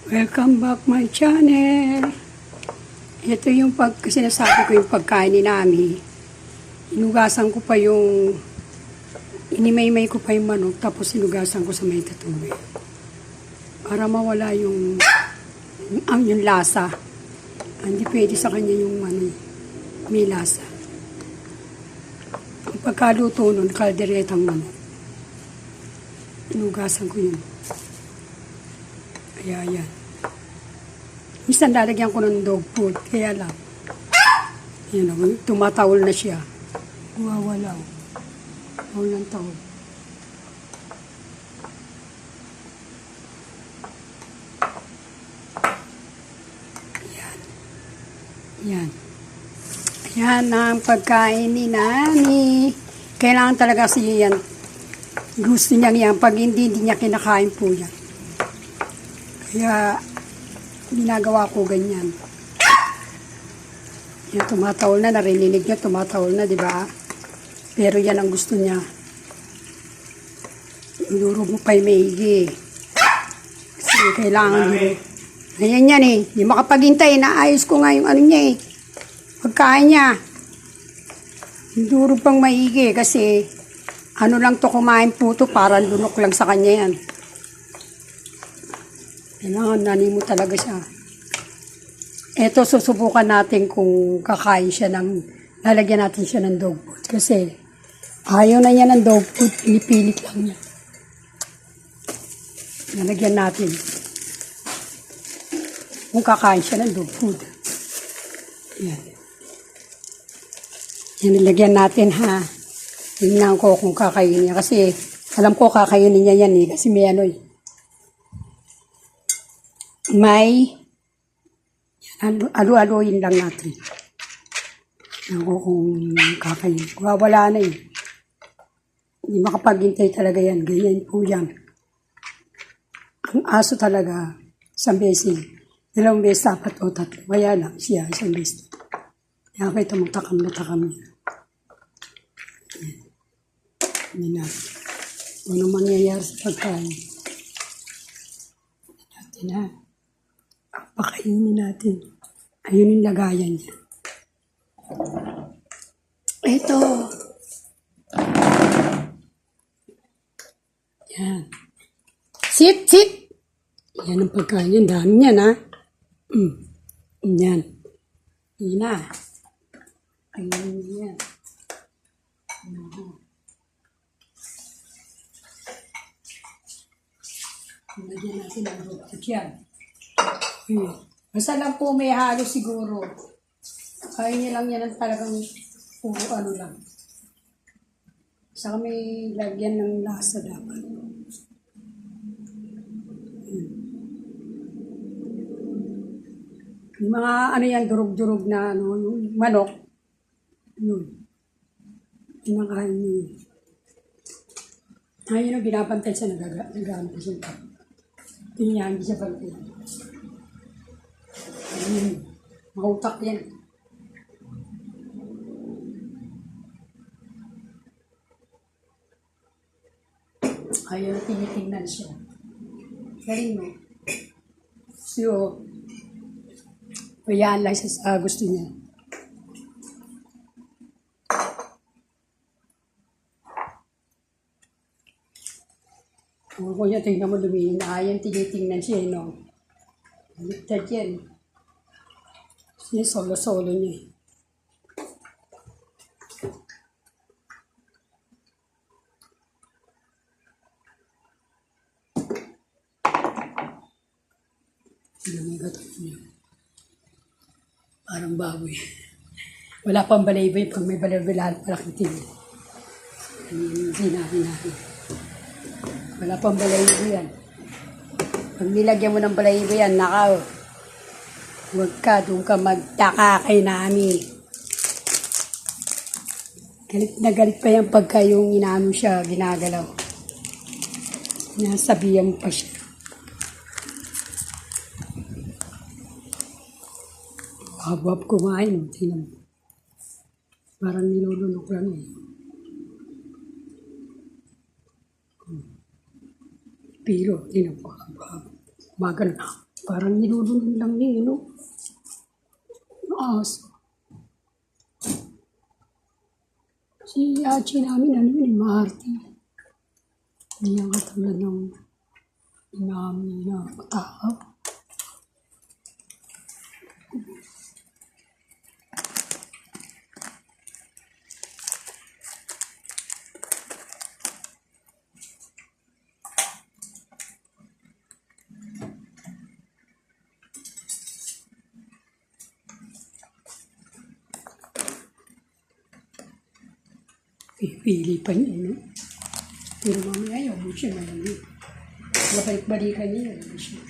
Welcome back my channel. Ito yung sinasabi ko yung pagkain ni Nami. Inugasan ko pa yung, inimay-may ko pa yung manok, tapos inugasan ko sa may tubig. Para mawala yung lasa. Hindi pwede sa kanya yung may lasa. Ang pagkaluto nun, kalderetang manok. Inugasan ko yun. Kaya yan. Minsan lalagyan ko ng dog food, kaya lang. Yan o, tumatawol na siya. Wawala o. Tawol ng tawol. Yan. Yan. Yan ang pagkain ni Nani. Kailangan talaga siya yan. Gusto niya yan. Pag hindi niya kinakain po yan. Kaya, ginagawa ko ganyan. Yan, tumatawol na. Narinig niya, tumatawol na, di ba? Pero yan ang gusto niya. Inuro mo pa'y maigi. Kasi kailangan nyo. Ayan yan eh. Hindi makapaghintay. Naayos ko nga yung ano niya eh. Pagkain niya. Inuro pang maigi kasi ano lang to kumain po to. Parang lunok lang sa kanya yan. Kailangan nani mo talaga siya. Ito, susubukan natin kung kakain siya lalagyan natin siya ng dog food. Kasi, ayaw na niya ng dog food, pinipilit lang niya. Lalagyan natin. Kung kakain siya ng dog food. Yan. Yan, nilagyan natin ha. Tingnan ko kung kakainin niya. Kasi, alam ko kakainin niya yan eh. Kasi may ano eh. May alu-aluin lang natin. Ako kung kakain. Wala na eh. Hindi makapaghintay talaga yan. Ganyan po yan. Ang aso talaga, isang beses, 2 beses, 4 o 3. Kaya lang siya, isang beses. Kaya kayo tumutakam na takam niya. Hindi natin. Ano mangyayari sa pagkain. Hindi natin ha. Pakainin natin. Ayun yung lagayan niya. Ito. Yan. Sit! Yan ang pagkain yan. Dami niyan, ha? Yan. Yan na. Ayun yan. Lagyan natin ang rotot yan. Basta lang po may halo siguro. Kaya niya lang yan ang talagang puro ano lang. Saka may lagyan ng lasa dapat. Yung mga ano yan, durug-durug na ano, yung manok. Yun. Kinakain niya. Ayun ang binabantay siya, nag-aantay siya. Tingnan, hindi siya bantay. Mautak yan. Ayaw na tinitingnan siya. Galing mo. So, bayaan lang siya sa gusto niya. Kung niya, tingnan mo lumingin. Ayaw tinitingnan siya, no? Baliktad yan. Siya solo-solo niya. Lumigat niya. Parang baboy. Wala pang balaybay. Pag may balaybay, lahat malaking tingin. Hindi natin. Wala pang balaybay yan. Pag nilagyan mo ng balaybay yan, nakaw. Huwag ka, doon ka magtaka kay Nami. Galit na galit pa yan pagka yung inaano siya, ginagalaw. Nasabihan pa siya. Habab kumain, tinan mo. Parang nilulunok lang eh. Pero, tinan mo, habab. Magal na. Parang nilulunod lang niya, no? Aso. Si Achi namin, ano yun, Marty. Hindi yan katulad ng namin na tao. Pipili pa niya, no? Pero mamaya ayaw mo siya malamig. Babalik-balikan niya, ayaw mo siya.